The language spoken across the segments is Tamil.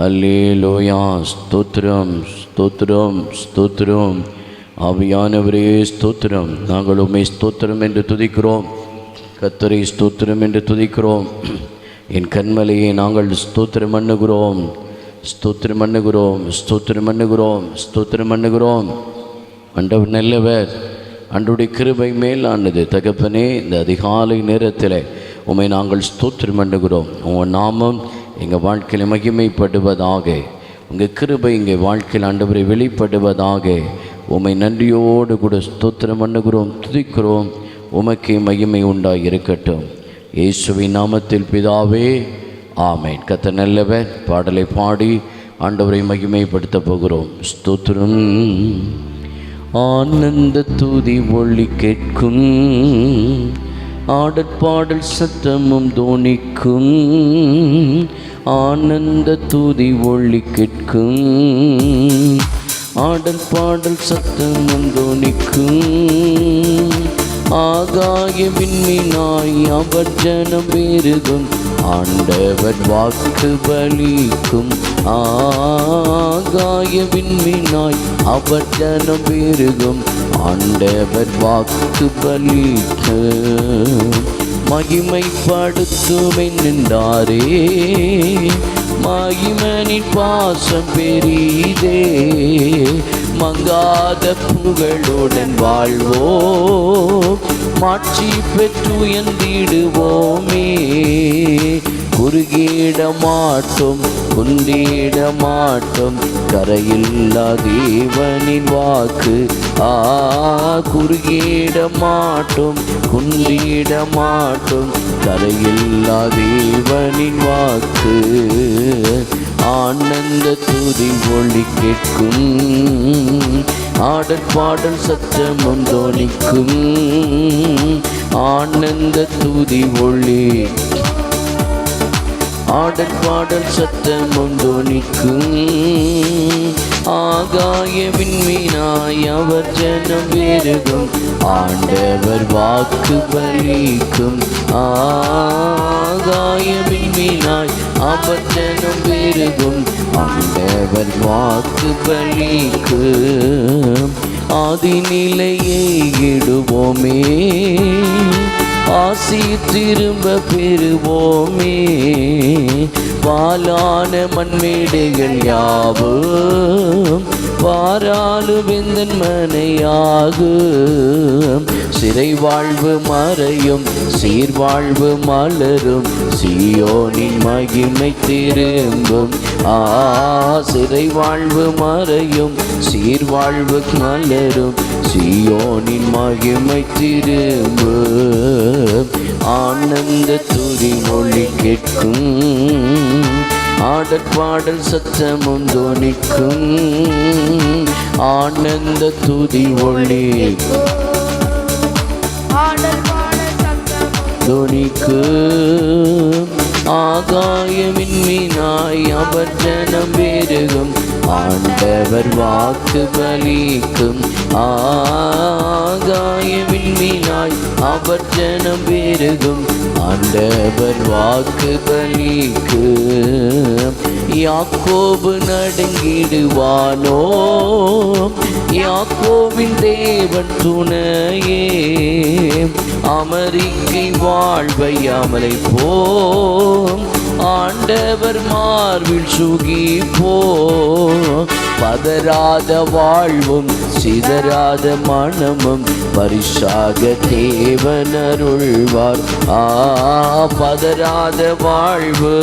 அல்லேலூயா. ஸ்தோத்திரம், ஸ்தோத்திரம், ஸ்தோத்திரம். ஆவியானவரே ஸ்தோத்திரம். நாங்கள் உம்மை ஸ்தோத்திரம் என்று துதிக்கிறோம். கர்த்தரை ஸ்தோத்திரம் என்று துதிக்கிறோம். என் கண்மலையை நாங்கள் ஸ்தோத்திரம் பண்ணுகிறோம், ஸ்தோத்திரம் பண்ணுகிறோம், ஸ்தோத்திரம் பண்ணுகிறோம், ஸ்தோத்திரம் பண்ணுகிறோம். ஆண்டவர் நல்லவர், அன்றைய கிருபை மேலானது. தகப்பனே, இந்த அதிகாலை நேரத்தில் உம்மை நாங்கள் ஸ்தோத்திரம் பண்ணுகிறோம். உங்கள் நாமம் எங்கள் வாழ்க்கையில் மகிமைப்படுவதாக, உங்கள் கிருபை எங்கள் வாழ்க்கையில் ஆண்டவரை வெளிப்படுவதாக. உம்மை நன்றியோடு கூட ஸ்தோத்திரம் பண்ணுகிறோம், துதிக்கிறோம். உமக்கே மகிமை உண்டாய் இருக்கட்டும். இயேசுவின் நாமத்தில் பிதாவே, ஆமென். கர்த்தர் நல்லவர். பாடலை பாடி ஆண்டவரை மகிமைப்படுத்த போகிறோம். ஸ்தோத்திரம். ஆனந்த துதி ஒளி கேட்கும், ஆடற்பாடல் சத்தமும் தோணிக்கும். ஆனந்த துதி ஒளி கேட்கும், ஆடல் பாடல் சத்தமும் தோணிக்கும். ஆகாய விண்மீனாய் அவர் ஜனம் பெருகும், ஆண்டவர் வாக்கு பலிக்கும். ஆகாய விண்மீனாய் அவர் ஜனம் பெருகும், ஆண்டவர் வாக்கு பலிக்கும். மகிமைப்படுத்தும் நின்றாரே, மகிமனின் பாசம் பெரிதே. மங்காத புகழுடன் வாழ்வோம், மாட்சி பெற்று உயர்ந்திடுவோமே. குறுகிட மாட்டோம், குந்திட மாட்டோம், கரையில்லா தேவனின் வாக்கு. குறுகிட மாட்டோம், குந்திட மாட்டோம், கரையில்லா தேவனின் வாக்கு. ஆனந்த துதி ஒளி கேட்கும், ஆடற்பாடல் சத்தமும் தோணிக்கும். ஆனந்த துதி ஒளி, ஆடற்பாடல் சத்தமும் தோணிக்கும். ஆகாய விண்மீனாய் அவர் ஜனம் பெருகும், ஆண்டவர் வாக்கு பலிக்கும். ஆகாய விண்மீனாய் அவர் ஜனம் பெருகும், ஆண்டவர் வாக்கு பலிக்கும். ஆதி நிலையை இடுவோமே, ஆசி திரும்ப பெறுவோமே. பாலான மண்மேடைகள் யாவும் பாராளு வெந்தன் மனையாகும். சிறை வாழ்வு மறையும், சீர்வாழ்வு மலரும், சீயோனின் மகிமை திரும்பும். சிறை வாழ்வு மறையும், சீர்வாழ்வு மலரும், சீயோனின் மகிமை திரும்பும். ஆனந்த துதி ஒளி கேட்கும், ஆடற்பாடல் சத்தமும் தோணிக்கும். ஆனந்த துதி ஒளி தோணிக்கும். ஆகாய விண்மீனாய் அவர் ஜனம் பெருகும், ஆண்டவர் வாக்கு பலிக்கும். ஆகாய விண்மீனாய் அவர் ஜனம் பெருகும், ஆண்டவர் வாக்கு பலிக்கும். யாக்கோபு நடுங்கிடுவானோ, யாக்கோபின் தேவன் துணையே. அமெரிக்கை வாழ்வை அமலை போம், ஆண்டவர் மார்பில் சுகிப்போ. பதறாத வாழ்வும் சிதறாத மனமும் பரிசாக தேவன் அருள்வார். பதறாத வாழ்வு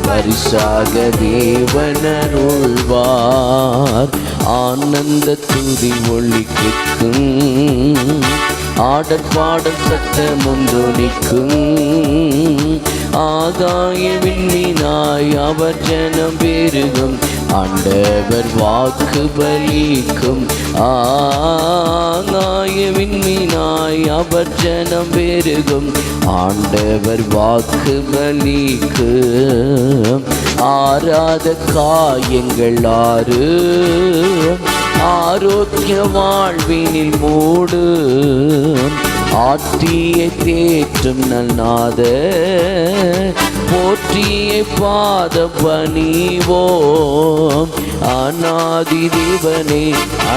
பரிசாக தேவன் அருள்வார். ஆனந்த துதி ஒளி கேட்கும், ஆடற்பாடல் சத்தமும் தோணிக்கும். ஆகாய விண்மீனாய் அவர் ஜனம் பெருகும், ஆண்டவர் வாக்கு பலிக்கும். ஆகாய விண்மீனாய் அவர் ஜனம் பெருகும், ஆண்டவர் வாக்கு பலிக்கும். ஆறாத காயங்கள் ஆறு, ஆரோக்கிய வாழ்வினில் மூடு. ஆற்றியை தேற்றும் நல்நாத போற்றியை பாத பணிவோம். அநாதி தேவனே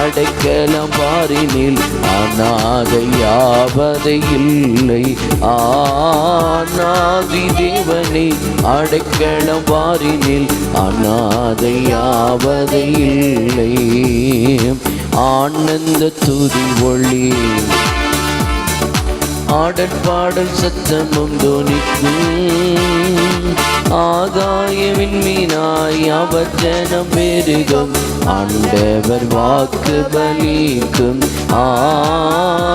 அடைக்கலம் பாரினில் அநாதையாவதை இல்லை. ஆநாதி தேவனே அடைக்கலம் பாரினில் அநாதையாவதை இல்லை. ஆனந்த துதி ஒளி ஆடற்பாடல் சத்தமும் தோனிக்கும். ஆகாயவின் மீனாய் அவர் ஜனம் பெருகும். ஆண்டவர் வாக்கு பலிக்கும்.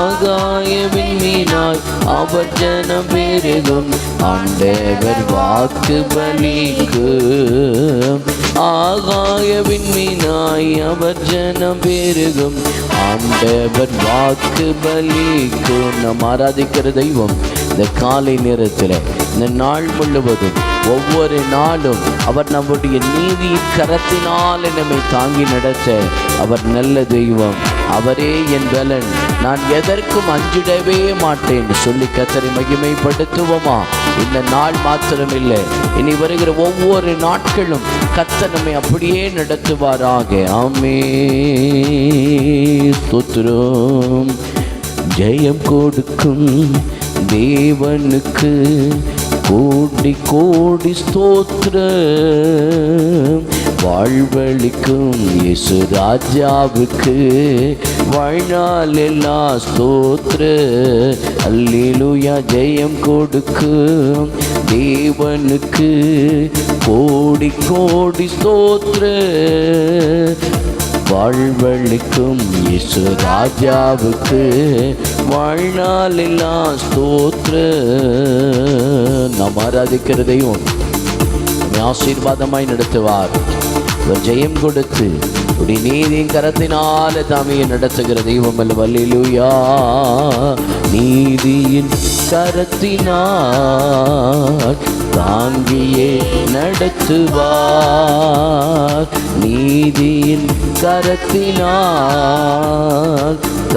ஆகாயவின் மீனாய் அவர் ஜனம் பெருகும். ஆண்டவர் வாக்கு பலிக்கும். ஆகாயவின் மீனாய் அவர் ஜனம் பெருகும். ஆண்டவர் வாக்கு பலிக்கும். நாம் ஆராதிக்கிற தெய்வம் இந்த காலை நேரத்தில் இந்த நாள் முழுவதும் ஒவ்வொரு நாளும் அவர் நம்முடைய நீதியின் கரத்தினால் நம்மை தாங்கி நடத்த அவர் நல்ல தெய்வம். அவரே என் பலன், நான் எதற்கும் அஞ்சிடவே மாட்டேன் சொல்லி கர்த்தரை மகிமைப்படுத்துவோமா? இந்த நாள் மாத்திரமில்லை, இனி வருகிற ஒவ்வொரு நாட்களும் கர்த்தர் நம்மை அப்படியே நடத்துவாராக. ஆமென். ஸ்தோத்திரம். ஜெயம் கொடுக்கும் தேவனுக்கு கோடி கோடி ஸ்தோத்திரம். வாழ்வழிக்கும் இயேசு ராஜாவுக்கு வாழ்நாள் எல்லாம் ஸ்தோத்திரம். அல்லேலூயா. ஜெயம் கொடுக்கும் தேவனுக்கு கோடி கோடி ஸ்தோத்திரம். வாழ்வழிக்கும் இயேசு ராஜாவுக்கு வாழ்நாள் எல்லாம் ஸ்தோத்திரம். நாம் ஆராதிக்கிற தெய்வம் ஆசீர்வாதமாய் நடத்துவார். ஜெயம் கொடுத்து உடைய நீதியின் கரத்தினால தாமையை நடத்துகிற தெய்வம் அல்ல. அல்லேலூயா. நீதியின் கரத்தினால் தாங்கியே நடத்துவார். நீதியின் கரத்தினால்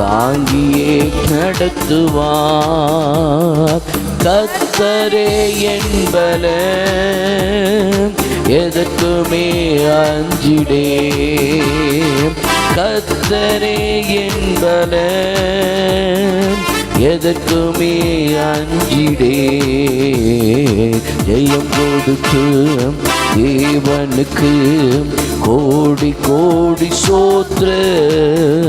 தாங்கியே நடத்துவார். கர்த்தரே என்பலன், எதற்குமே அஞ்சிடேன். கர்த்தரே என்பலன், எதற்குமே அஞ்சிடேன். ஜெயம் கொடுக்கும் தேவனுக்கு கோடி கோடி ஸ்தோத்திரம்.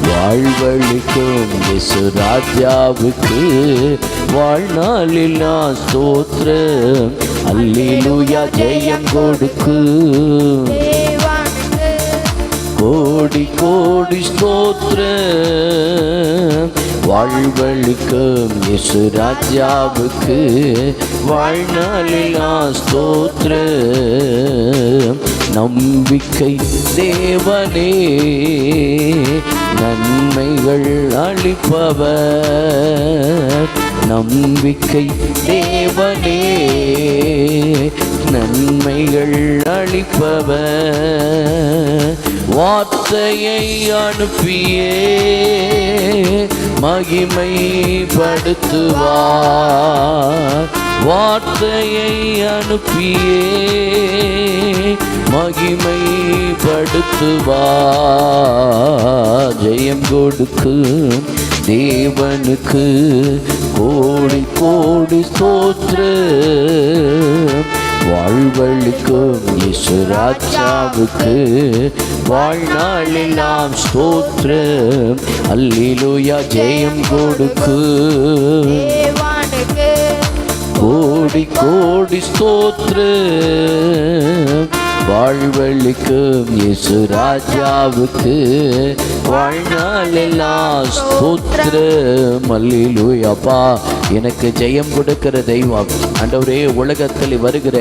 வாழ்வழிக்கும் இயேசு ராஜாவுக்கு வாழ்நாளில் ஸ்தோத்திரம். அல்லேலூயா. ஜெயம் கொடுக்கும் கோடி கோடி ஸ்தோத்திரம். வாழ்வழிக்கும் இயேசு ராஜாவுக்கு வாழ்நாளில் ஸ்தோத்திரம். நம்பிக்கை தேவனே நன்மைகள் அளிப்பவர். நம்பிக்கை தேவனே நன்மைகள் அளிப்பவர். வார்த்தையை அனுப்பியே மகிமைப்படுத்துவார். வார்த்தையை அனுப்பியே மகிமைப்படுத்துவார். ஜெயம் கொடுக்கும் தேவனுக்கு கோடி கோடி ஸ்தோத்திரம். வாழ்வழிக்கும் இயேசு ராஜாவுக்கு வாழ்நாளில் ஸ்தோத்திரம். அல்லேலூயா. ஜெயம் கொடுக்கும் கோடி கோடி ஸ்தோத்திரம். வாழ்வழிக்கும் இயேசு ராஜாவுக்கு வாழ்நாளில் ஸ்தோத்திரம். அல்லேலூயா. அப்பா, எனக்கு ஜெயம் கொடுக்கிற தெய்வம் ஆண்டவரே. உலகத்தில் வருகிற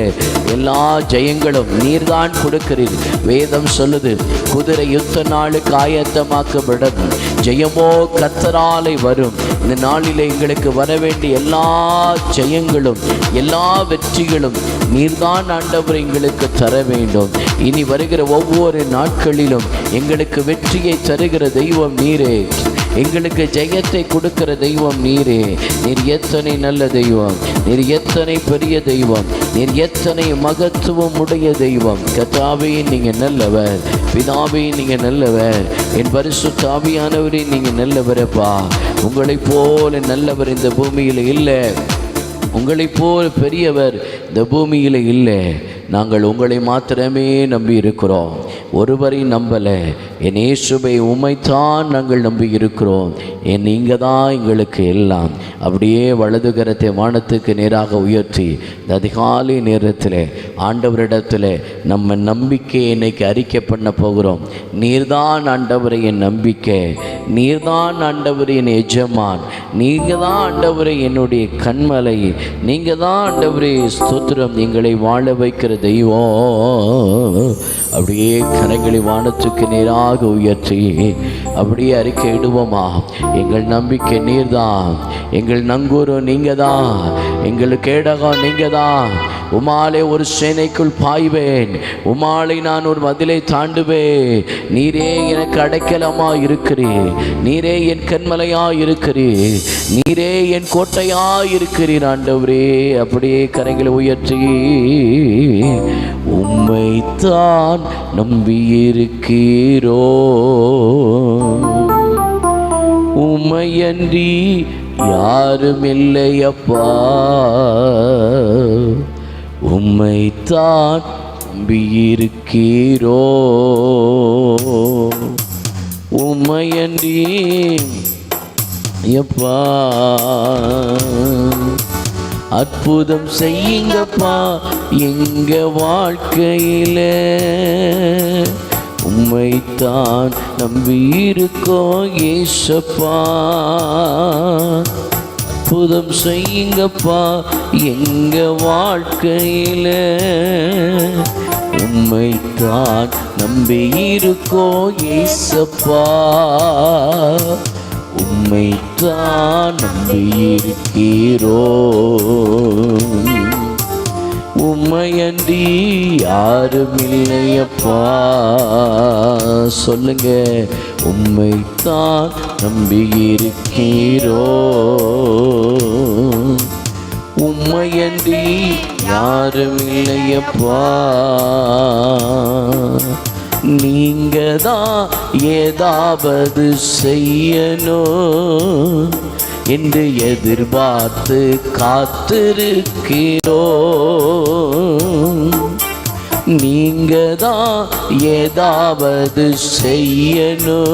எல்லா ஜெயங்களும் நீர்தான் கொடுக்கிறீர். வேதம் சொல்லுது, குதிரை யுத்த நாளுக்கு ஆயத்தமாக்கப்படும், ஜெயமோ கர்த்தராலே வரும். இந்த நாளில் எங்களுக்கு வர வேண்டிய எல்லா ஜெயங்களும் எல்லா வெற்றிகளும் நீர்தான் ஆண்டவர் எங்களுக்கு தர வேண்டும். இனி வருகிற ஒவ்வொரு நாட்களிலும் எங்களுக்கு வெற்றியை தருகிற தெய்வம் நீரே. எங்களுக்கு ஜெயத்தை கொடுக்கிற தெய்வம் நீரே. நீர் எத்தனை நல்ல தெய்வம், நீர் எத்தனை பெரிய தெய்வம், நீர் எத்தனை மகத்துவம் உடைய தெய்வம். கர்த்தாவே நீங்கள் நல்லவர், பிதாவே நீங்கள் நல்லவர், என் பரிசுத்த ஆவியானவரே நீங்கள் நல்லவரப்பா. உங்களைப் போல நல்லவர் இந்த பூமியில் இல்லை, உங்களைப் போல பெரியவர் இந்த பூமியில் இல்லை. நாங்கள் உங்களை மாத்திரமே நம்பி இருக்கிறோம், ஒருவரை நம்பலை. என் இயேசுவை உம்மைத்தான் நாங்கள் நம்பி இருக்கிறோம். நீங்கள் தான் எங்களுக்கு எல்லாம். அப்படியே வலது கரத்தை வானத்துக்கு நேராக உயர்த்தி இந்த அதிகாலை நேரத்தில் ஆண்டவரிடத்தில் நம்ம நம்பிக்கையை இன்னைக்கு அறிக்கை பண்ண போகிறோம். நீர்தான் ஆண்டவரை என் நம்பிக்கை, நீர்தான் ஆண்டவரை என் எஜமான், நீங்கள் தான் ஆண்டவரை என்னுடைய கண்மலை, நீங்கள் தான் ஆண்டவரே ஸ்தோத்திரம், எங்களை வாழ வைக்கிற தெய்வம். அப்படியே கரங்களை வானத்துக்கு நேராக உயர்த்தி அப்படியே அறிக்கை இடுவோமா. எங்கள் நம்பிக்கை நீர்தான், எங்கள் நங்கூரம் நீங்கள் தான், எங்களுக்கு கேடகம் நீங்கள் தான். உமாலே ஒரு சேனைக்குள் பாய்வேன், உமாலை நான் ஒரு மதிலை தாண்டுவேன். நீரே எனக்கு அடைக்கலமா இருக்கிறீர், நீரே என் கண்மலையா இருக்கிறீர், நீரே என் கோட்டையா இருக்கிறீர் ஆண்டவரே. அப்படியே கரங்களை உயர்த்தி உம்மைத்தான் நம்பியிருக்கிறோ, உம்மையன்றி யாரும் இல்லையப்பா, உம்மைத்தான் நம்பியிருக்கிறோ, உம்மையன்றி எப்பா. அற்புதம் செய்யுங்கப்பா எங்க வாழ்க்கையில, உம்மைத்தான் நம்பியிருக்கோம் ஏசப்பா. அற்புதம் செய்யுங்கப்பா எங்க வாழ்க்கையில, உம்மைத்தான் நம்பியிருக்கோம் ஏசப்பா, உம்மைத்தான் நம்பியிருக்கிறோ, உம்மையன்றி யாரும் இல்லையப்பா. சொல்லுங்க, உம்மைத்தான் நம்பியிருக்கிறோ, உம்மையன்றி யாரும் இல்லையப்பா. நீங்க தான் ஏதாவது செய்யணும் என்று எதிர்பார்த்து காத்திருக்கிறோம். நீங்க தான் ஏதாவது செய்யணும்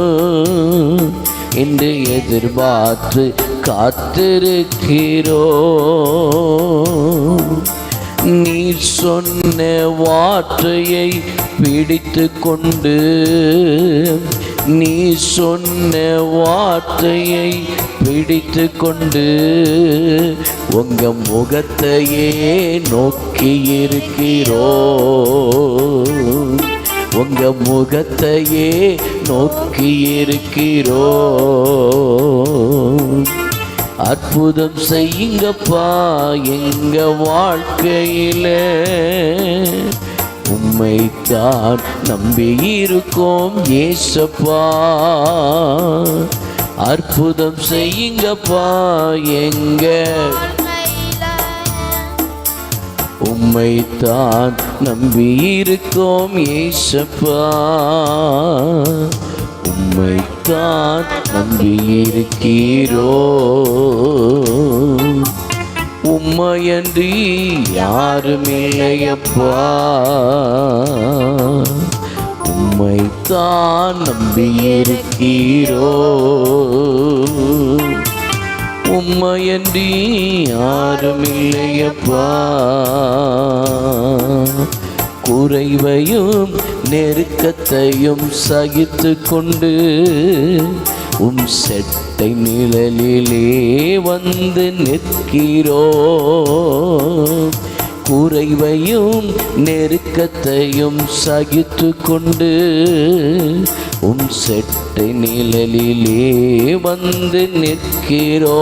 என்று எதிர்பார்த்து காத்திருக்கிறோம். நீ சொன்ன வார்த்தையை பிடித்து கொண்டு, நீ சொன்ன வார்த்தையை பிடித்து கொண்டு உங்க முகத்தையே நோக்கி இருக்கிறோம், உங்க முகத்தையே நோக்கி இருக்கிறோம். அற்புதம் செய்யுங்கப்பா எங்க வாழ்க்கையில, உம்மைத்தான் நம்பியிருக்கோம் ஏசப்பா. அற்புதம் செய்யுங்கப்பா எங்க, உம்மைத்தான் நம்பியிருக்கோம் ஏசப்பா, உம்மைத்தான் நம்பியிருக்கிறோ, உம்மையன்றி யாரும் இல்லையப்பா. உம்மைத்தான் நம்பியிருக்கிறோ, உம்மையன்றி யாரும் இல்லையப்பா. குறைவையும் நெருக்கத்தையும் சகித்து கொண்டு உம் செட்டை நிழலிலே வந்து நிற்கிறோ. குறைவையும் நெருக்கத்தையும் சகித்து கொண்டு உம் செட்டை நிழலிலே வந்து நிற்கிறோ.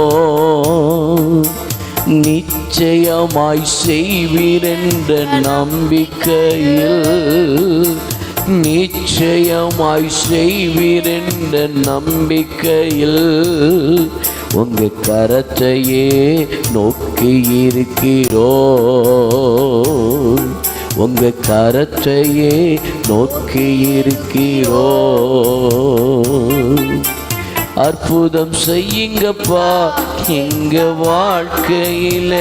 நிச்சயமாய் செய்வீரென்ற நம்பிக்கையில் நிச்சயமாய் செய்வீரென்ற நம்பிக்கையில் உங்க கரத்தையே நோக்கி இருக்கிறோம். உங்க கரத்தையே நோக்கி இருக்கிறோம். அற்புதம் செய்யுங்கப்பா எங்க வாழ்க்கையில,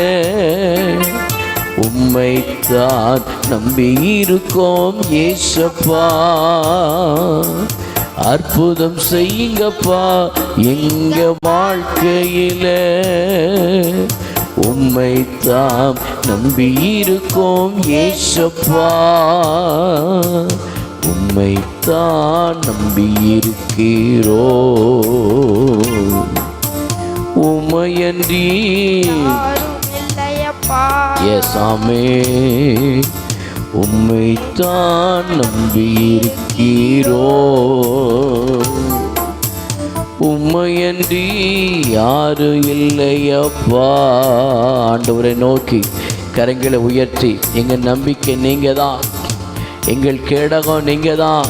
உம்மைத்தான் நம்பி இருக்கோம் ஏசப்பா. அற்புதம் செய்யுங்கப்பா எங்க வாழ்க்கையில, உம்மைத்தான் நம்பி இருக்கோம் ஏசப்பா. உம்மைத்தான் நம்பி இருக்கிறோம். உமையன்றி ஏசாமே, உம்மைத்தான் நம்பி இருக்கிறோம். உம்மையன்றி யாரு இல்லையப்பா. ஆண்டவரை நோக்கி கரங்களை உயர்த்தி, எங்கள் நம்பிக்கை நீங்க தான், எங்கள் கேடகம் நீங்க தான்,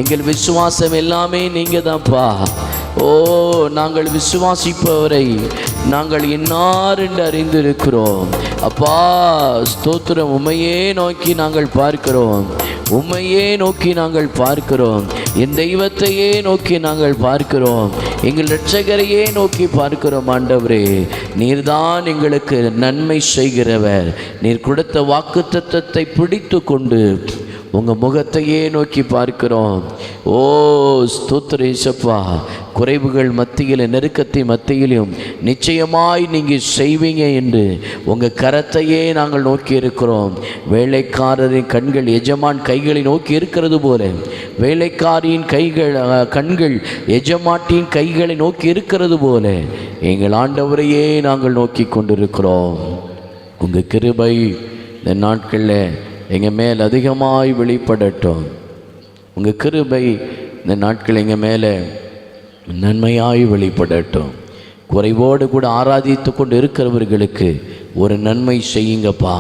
எங்கள் விசுவாசம் எல்லாமே நீங்க தான்ப்பா. ஓ, நாங்கள் விசுவாசிப்பவரை நாங்கள் இன்னார் என்று அறிந்திருக்கிறோம் அப்பா. ஸ்தோத்திரம். உம்மையே நோக்கி நாங்கள் பார்க்கிறோம், உம்மையே நோக்கி நாங்கள் பார்க்கிறோம், என் தெய்வத்தையே நோக்கி நாங்கள் பார்க்கிறோம், எங்கள் இரட்சகரையே நோக்கி பார்க்கிறோம். ஆண்டவரே, நீர்தான் எங்களுக்கு நன்மை செய்கிறவர். நீர் கொடுத்த வாக்குத்தத்தத்தை பிடித்து கொண்டு உங்கள் முகத்தையே நோக்கி பார்க்கிறோம். ஓ ஸ்தோத்திரம் இயேசுப்பா. குறைவுகள் மத்தியில், நெருக்கத்தின் மத்தியிலும் நிச்சயமாய் நீங்கள் செய்வீங்க என்று உங்கள் கரத்தையே நாங்கள் நோக்கி இருக்கிறோம். வேலைக்காரரின் கண்கள் எஜமான் கைகளை நோக்கி இருக்கிறது போல, வேலைக்காரியின் கண்கள் எஜமாட்டின் கைகளை நோக்கி இருக்கிறது போல எங்கள் ஆண்டவரையே நாங்கள் நோக்கி கொண்டிருக்கிறோம். உங்கள் கிருபை இந்த நாட்களில் எங்கள் மேல் அதிகமாய் வெளிப்படட்டும். உங்கள் கிருபை இந்த நாட்கள் எங்கள் மேலே நன்மையாய் வெளிப்படட்டும். குறைவோடு கூட ஆராதித்து கொண்டு இருக்கிறவர்களுக்கு ஒரு நன்மை செய்யுங்கப்பா.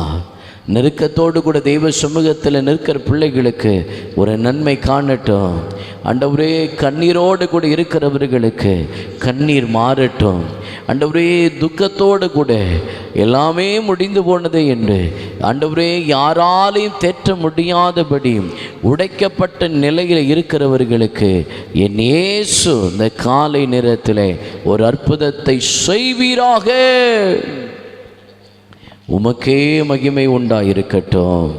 நெருக்கத்தோடு கூட தெய்வ சமூகத்தில் நிற்கிற பிள்ளைகளுக்கு ஒரு நன்மை காணட்டும். ஆண்டவரே, கண்ணீரோடு கூட இருக்கிறவர்களுக்கு கண்ணீர் மாறட்டும். ஆண்டவரே, துக்கத்தோடு கூட எல்லாமே முடிந்து போனது என்று ஆண்டவரே யாராலையும் தேற்ற முடியாதபடி உடைக்கப்பட்ட நிலையில் இருக்கிறவர்களுக்கு என் இயேசு இந்த காலை நேரத்தில் ஒரு அற்புதத்தை செய்வீராக. உமக்கே மகிமை உண்டாயிருக்கட்டும்.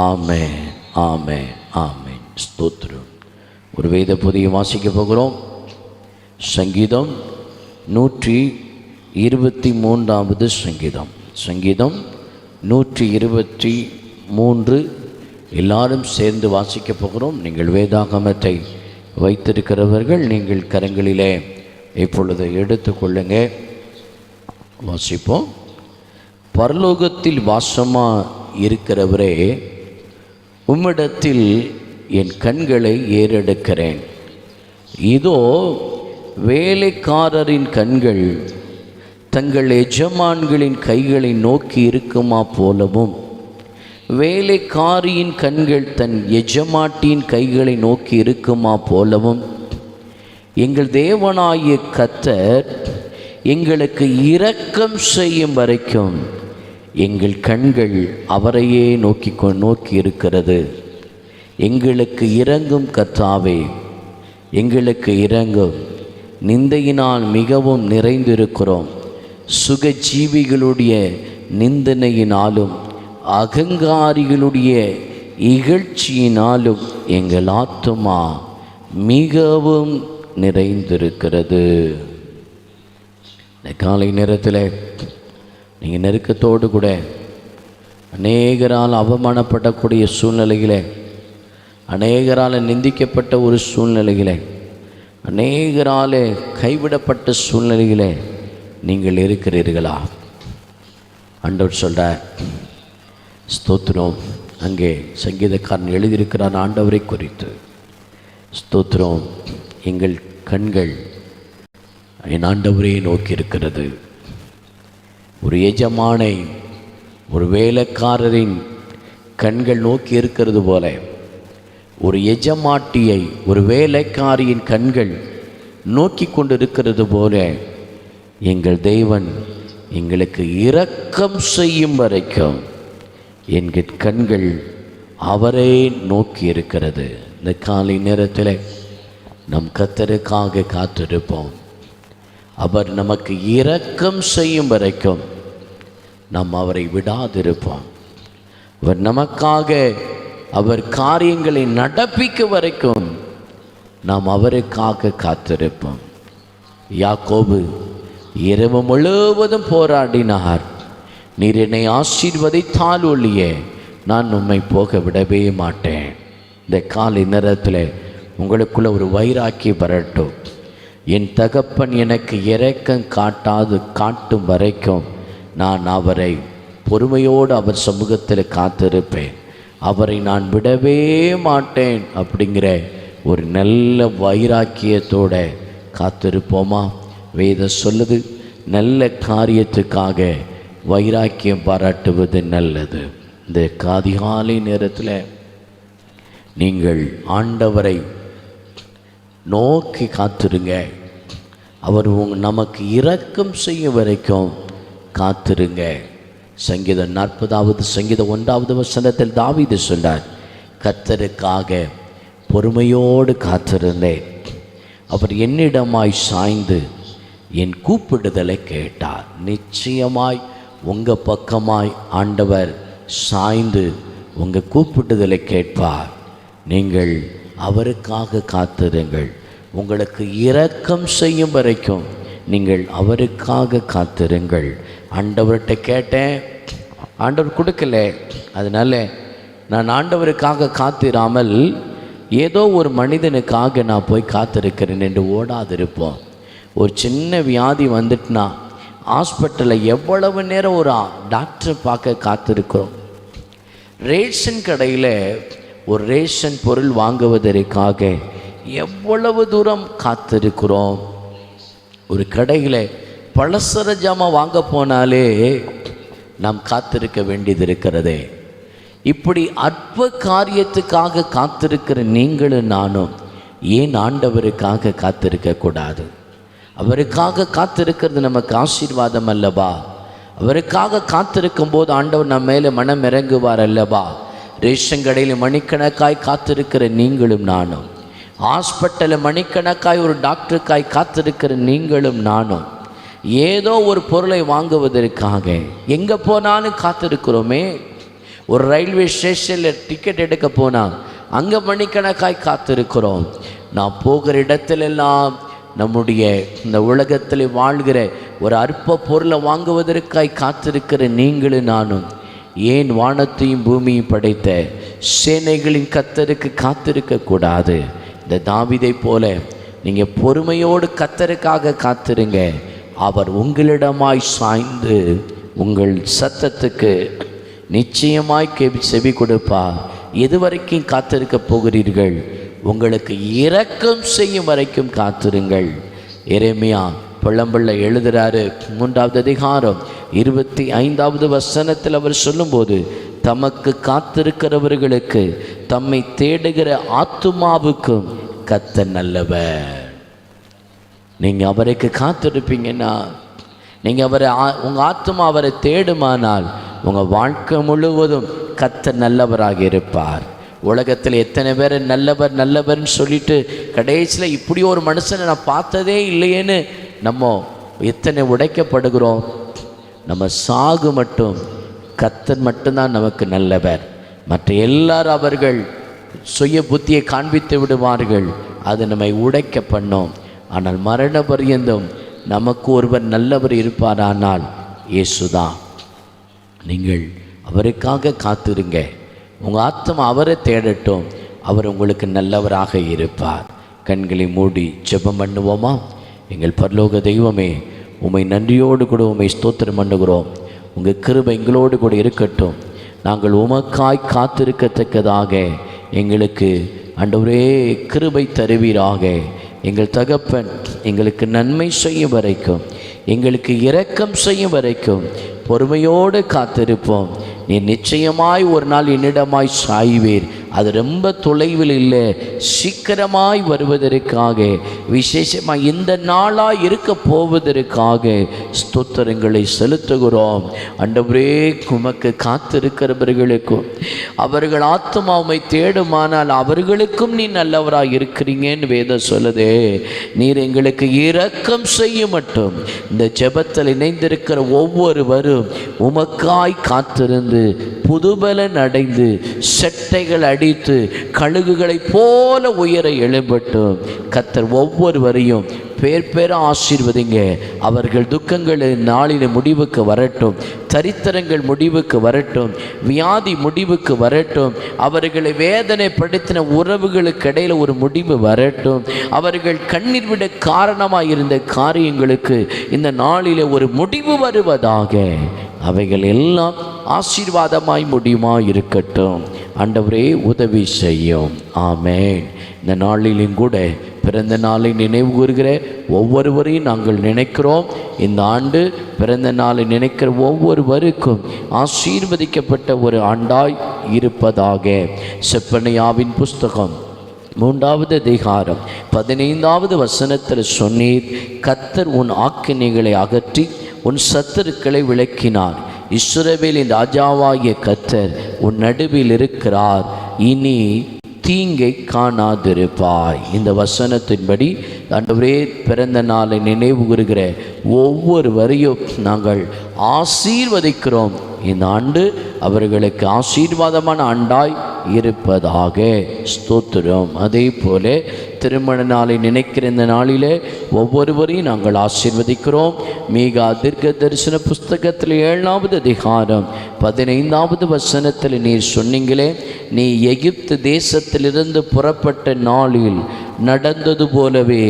ஆமென், ஆமென், ஆமென். ஸ்தோத்திரம். ஒரு வேத பகுதியை வாசிக்க போகிறோம். சங்கீதம் 123வது சங்கீதம். சங்கீதம் 123 எல்லாரும் சேர்ந்து வாசிக்க போகிறோம். நீங்கள் வேதாகமத்தை வைத்திருக்கிறவர்கள் நீங்கள் கரங்களிலே இப்பொழுது எடுத்துக்கொள்ளுங்க. வாசிப்போம். பரலோகத்தில் வாசமாக இருக்கிறவரே, உம்மிடத்தில் என் கண்களை ஏறெடுக்கிறேன். இதோ வேலைக்காரரின் கண்கள் தங்கள் எஜமான்களின் கைகளை நோக்கி இருக்குமா போலவும், வேலைக்காரியின் கண்கள் தன் எஜமாட்டின் கைகளை நோக்கி இருக்குமா போலவும், எங்கள் தேவனாகிய கர்த்தர் எங்களுக்கு இரக்கம் செய்யும் வரைக்கும் எங்கள் கண்கள் அவரையே நோக்கி இருக்கிறது. எங்களுக்கு இரங்கும் கர்த்தாவே, எங்களுக்கு இரங்கும். நிந்தையினால் மிகவும் நிறைந்திருக்கிறோம். சுகஜீவிகளுடைய நிந்தனையினாலும் அகங்காரிகளுடைய இகழ்ச்சியினாலும் எங்கள் ஆத்துமா மிகவும் நிறைந்திருக்கிறது. இந்த காலை நேரத்தில் நீங்கள் நெருக்கத்தோடு கூட அநேகரால் அவமானப்படக்கூடிய சூழ்நிலையில், அநேகரால் நிந்திக்கப்பட்ட ஒரு சூழ்நிலையில், அநேகரால் கைவிடப்பட்ட சூழ்நிலையில் நீங்கள் இருக்கிறீர்களா? ஆண்டவர் சொல்கிறார், ஸ்தோத்திரம். அங்கே சங்கீதக்காரன் எழுதியிருக்கிறான் ஆண்டவரை குறித்து. ஸ்தோத்திரம். எங்கள் கண்கள் என் ஆண்டவரே நோக்கி இருக்கிறது. ஒரு எஜமானை, ஒரு வேலைக்காரரின் கண்கள் நோக்கி இருக்கிறது போல ஒரு எஜமாட்டியை ஒரு வேலைக்காரியின் கண்கள் நோக்கி கொண்டிருக்கிறது போல எங்கள் தேவன் எங்களுக்கு இரக்கம் செய்யும் வரைக்கும் எங்கள் கண்கள் அவரே நோக்கி இருக்கிறது. இந்த காலை நேரத்தில் நம் கர்த்தருக்காக காத்திருப்போம். அவர் நமக்கு இரக்கம் செய்யும் வரைக்கும் நாம் அவரை விடாதிருப்போம். அவர் நமக்காக அவர் காரியங்களை நடப்பிக்க வரைக்கும் நாம் அவருக்காக காத்திருப்போம். யாக்கோபு இரவு முழுவதும் போராடினார். நீர் என்னை ஆசீர்வதித்தால் ஒழிய நான் உம்மை போக விடவே மாட்டேன். இந்த காலை நேரத்தில் உங்களுக்குள்ள ஒரு வைராக்கியம் வரட்டும். என் தகப்பன் எனக்கு இரக்கம் காட்டும் வரைக்கும் நான் அவரை பொறுமையோடு அவர் சமூகத்தில் காத்திருப்பேன். அவரை நான் விடவே மாட்டேன் அப்படிங்கிற ஒரு நல்ல வைராக்கியத்தோட காத்திருப்போமா? வேதம் சொல்லுது, நல்ல காரியத்துக்காக வைராக்கியம் பாராட்டுவது நல்லது. இந்த காதிகாலை நேரத்தில் நீங்கள் ஆண்டவரை நோக்கி காத்திருங்க. அவர் நமக்கு இரக்கம் செய்யும் வரைக்கும் காத்திருங்க. சங்கீதம் 40வது சங்கீதம் 1வது வசனத்தில் தாவீது சொன்னார், கர்த்தருக்காக பொறுமையோடு காத்திருந்தேன். அவர் என்னிடமாய் சாய்ந்து என் கூப்பிடுதலை கேட்டார். நிச்சயமாய் உங்கள் பக்கமாய் ஆண்டவர் சாய்ந்து உங்கள் கூப்பிடுதலை கேட்பார். நீங்கள் அவருக்காக காத்திருங்கள். உங்களுக்கு இரக்கம் செய்யும் வரைக்கும் நீங்கள் அவருக்காக காத்திருங்கள். ஆண்டவர்கிட்ட கேட்டேன், ஆண்டவர் கொடுக்கல, அதனால் நான் ஆண்டவருக்காக காத்திராமல் ஏதோ ஒரு மனிதனுக்காக நான் போய் காத்திருக்கிறேன் என்று ஓடாதிருப்போம். ஒரு சின்ன வியாதி வந்துட்டுனா ஹாஸ்பிட்டலில் எவ்வளவு நேரம் ஒரு டாக்டரை பார்க்க காத்திருக்கிறோம். ரேஷன் கடையில் ஒரு ரேஷன் பொருள் வாங்குவதற்காக எவ்வளவு தூரம் காத்திருக்கிறோம். ஒரு கடையில் பலசர ஜாமான் வாங்க போனாலே நாம் காத்திருக்க வேண்டியது இருக்கிறதே. இப்படி அற்ப காரியத்துக்காக காத்திருக்கிற நீங்களும் நானும் ஏன் ஆண்டவருக்காக காத்திருக்கக்கூடாது? அவருக்காக காத்திருக்கிறது நமக்கு ஆசீர்வாதம் அல்லவா? அவருக்காக காத்திருக்கும் போது ஆண்டவர் நம்ம மேலே மனம் இறங்குவார் அல்லவா? ரேஷன் கடையில் மணிக்கணக்காய் காத்திருக்கிற நீங்களும் நானும், ஹாஸ்பிட்டலில் மணிக்கணக்காய் ஒரு டாக்டருக்காய் காத்திருக்கிற நீங்களும் நானும், ஏதோ ஒரு பொருளை வாங்குவதற்காக எங்கே போனாலும் காத்திருக்கிறோமே. ஒரு ரயில்வே ஸ்டேஷனில் டிக்கெட் எடுக்க போனால் அங்கே மணிக்கணக்காய் காத்திருக்கிறோம். நான் போகிற இடத்திலெல்லாம் நம்முடைய இந்த உலகத்தில் வாழ்கிற ஒரு அற்ப பொருளை வாங்குவதற்காய் காத்திருக்கிற நீங்களும் நானும் ஏன் வானத்தையும் பூமியும் படைத்த சேனைகளின் கர்த்தருக்கு காத்திருக்கக்கூடாது? இந்த தாவீதை போல நீங்கள் பொறுமையோடு கர்த்தருக்காக காத்திருங்க. அவர் உங்களிடமாய் சாய்ந்து உங்கள் சத்தத்துக்கு நிச்சயமாய் செவி கொடுப்பார். எது வரைக்கும் காத்திருக்க போகிறீர்கள்? உங்களுக்கு இரக்கம் செய்யும் வரைக்கும் காத்திருங்கள். எரேமியா பழம்பிள்ளை எழுதுகிறாரு, 3வது அதிகாரம் 25வது வசனத்தில் அவர் சொல்லும்போது, தமக்கு காத்திருக்கிறவர்களுக்கு தம்மை தேடுகிற ஆத்துமாவுக்கும் கர்த்தர் நல்லவர். நீங்கள் அவருக்கு காத்திருப்பீங்கன்னா, நீங்கள் அவரை உங்கள் ஆத்துமா அவரை தேடுமானால் உங்கள் வாழ்க்கை முழுவதும் கர்த்தர் நல்லவராக இருப்பார். உலகத்தில் எத்தனை பேர் நல்லவர் நல்லவர்னு சொல்லிட்டு கடைசியில் இப்படி ஒரு மனுஷனை நான் பார்த்ததே இல்லையேன்னு நம்ம எத்தனை உடைக்கப்படுகிறோம். நம்ம சாகு மட்டும் கர்த்தர் மட்டும்தான் நமக்கு நல்லவர். மற்ற எல்லாரும் அவர்கள் சுய புத்தியை காண்பித்து விடுவார்கள், அது நம்மை உடைக்க பண்ணோம். ஆனால் மரண பரியந்தம் நமக்கு ஒருவர் நல்லவர் இருப்பாரானால் இயேசுதான். நீங்கள் அவருக்காக காத்திருங்க. உங்கள் ஆத்மா அவரை தேடட்டும், அவர் உங்களுக்கு நல்லவராக இருப்பார். கண்களை மூடி ஜெபம் பண்ணுவோமா? எங்கள் பரலோக தெய்வமே, உம்மை நன்றியோடு கூட உம்மை ஸ்தோத்திரம் பண்ணுகிறோம். உங்கள் கிருபை எங்களோடு கூட இருக்கட்டும். நாங்கள் உமக்காய் காத்திருக்கத்தக்கதாக எங்களுக்கு ஆண்டவரே கிருபை தருவீராக. எங்கள் தகப்பன் எங்களுக்கு நன்மை செய்யும் வரைக்கும், எங்களுக்கு இரக்கம் செய்யும் வரைக்கும் பொறுமையோடு காத்திருப்போம். நீ நிச்சயமாய் ஒரு நாள் என்னிடமாய் சாய்வீர். அது ரொம்ப தொலைவில் இல்லை, சீக்கிரமாய் வருவதற்காக, விசேஷமாக இந்த நாளாக இருக்க போவதற்காக ஸ்தோத்திரங்களை செலுத்துகிறோம். ஆண்டவரே, உமக்கு காத்திருக்கிறவர்களுக்கும் அவர்கள் ஆத்துமாவை தேடுமானால் அவர்களுக்கும் நீ நல்லவராக இருக்கிறீங்கன்னு வேதம் சொல்லுதே. நீர் எங்களுக்கு இரக்கம் செய்ய மட்டும் இந்த ஜெபத்தில் இணைந்திருக்கிற ஒவ்வொருவரும் உமக்காய் காத்திருந்து புதுபலன் அடைந்து செட்டைகள் அடித்து கழுகுகளைப் போல உயர எழும்பட்டும். கர்த்தர் ஒவ்வொருவரையும் பேர் ஆசீர்வதிங்க. அவர்கள் துக்கங்கள் நாளில் முடிவுக்கு வரட்டும், தரித்திரங்கள் முடிவுக்கு வரட்டும், வியாதி முடிவுக்கு வரட்டும், அவர்களை வேதனைப்படுத்தின உறவுகளுக்கு இடையில் ஒரு முடிவு வரட்டும், அவர்கள் கண்ணீர் விட காரணமாக இருந்த காரியங்களுக்கு இந்த நாளில் ஒரு முடிவு வருவதாக. அவைகள் எல்லாம் ஆசீர்வாதமாய் முடியுமா இருக்கட்டும். ஆண்டவரே, உதவி செய்யும். ஆமென். இந்த நாளிலும் கூட பிறந்த நாளை நினைவு கூறுகிற ஒவ்வொருவரையும் நாங்கள் நினைக்கிறோம். இந்த ஆண்டு பிறந்த நாளை நினைக்கிற ஒவ்வொருவருக்கும் ஆசீர்வதிக்கப்பட்ட ஒரு ஆண்டாய் இருப்பதாக. செப்பனியாவின் புஸ்தகம் 3வது அதிகாரம் 15வது வசனத்தில் சொன்னீர், கர்த்தர் உன் ஆக்கினைகளை அகற்றி உன் சத்துருக்களை விலக்கினார். இஸ்ரவேலின் ராஜாவாகிய கர்த்தர் உன் நடுவில் இருக்கிறார், இனி தீங்கை காணாதிருப்பாய். இந்த வசனத்தின்படி ஆண்டவரே, பிறந்த நாளை நினைவு கூறுகிற ஒவ்வொருவரையும் நாங்கள் ஆசீர்வதிக்கிறோம். இந்த ஆண்டு அவர்களுக்கு ஆசீர்வாதமான ஆண்டாய் இருப்பதாக. ஸ்தோத்திரம். அதே போல திருமண நாளை நினைக்கிற இந்த நாளிலே ஒவ்வொருவரையும் நாங்கள் ஆசீர்வதிக்கிறோம். மீகா தீர்க்க தரிசன புஸ்தகத்தில் 7வது அதிகாரம் 15வது வசனத்தில் நீர் சொன்னீங்களே, நீ எகிப்து தேசத்திலிருந்து புறப்பட்ட நாளில் நடந்தது போலவே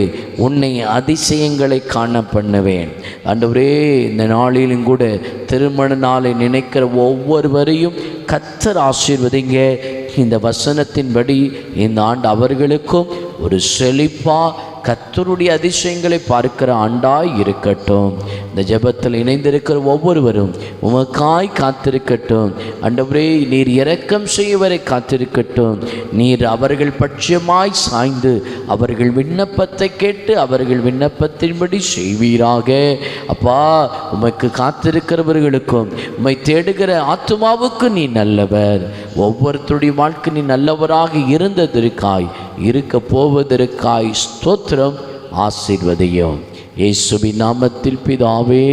உன்னை அதிசயங்களை காண பண்ணுவேன். ஆண்டவரே, இந்த நாளிலும் கூட திருமண நாளை நினைக்கிற ஒவ்வொருவரையும் கர்த்தர் ஆசீர்வதிங்க. இந்த வசனத்தின்படி இந்த ஆண்டு அவர்களுக்கும் ஒரு செழிப்பா கர்த்தருடைய அதிசயங்களை பார்க்கிற ஆண்டாய் இருக்கட்டும். இந்த ஜெபத்தில் இணைந்திருக்கிற ஒவ்வொருவரும் உமக்காய் காத்திருக்கட்டும். ஆண்டவரே, நீர் இரக்கம் செய்வரை காத்திருக்கட்டும். நீர் அவர்கள் பட்சமாய் சாய்ந்து அவர்கள் விண்ணப்பத்தை கேட்டு அவர்கள் விண்ணப்பத்தின்படி செய்வீராக. அப்பா, உமக்கு காத்திருக்கிறவர்களுக்கும் உம்மை தேடுகிற ஆத்துமாவுக்கு நீ நல்லவர். ஒவ்வொருத்தருடைய வாழ்க்கை நீ நல்லவராக இருந்ததற்காய், இருக்க போவதற்காய் ஸ்தோத்திரம். ஆசீர்வதியும் இயேசுவின் நாமத்தில் பிதாவே,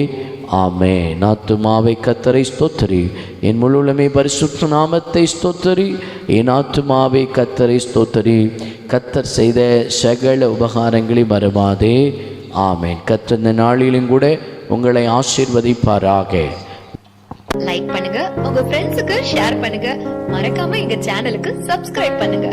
ஆமென். ஆத்துமாவை கர்த்தரை ஸ்தோத்திரி, என் முழுமே பரிசுத்த நாமத்தை ஸ்தோத்திரி. என் ஆத்துமாவை கர்த்தரை ஸ்தோத்திரி. கர்த்தர் செய்த சகல உபகாரங்களை மறவாதே. ஆமென். கர்த்தர் இந்த நாளிலும் கூட உங்களை ஆசீர்வதிப்பாராக. லைக் பண்ணுங்க, உங்க ஃப்ரெண்ட்ஸுக்கு ஷேர் பண்ணுங்க, மறக்காம எங்க சேனலுக்கு சப்ஸ்கிரைப் பண்ணுங்க.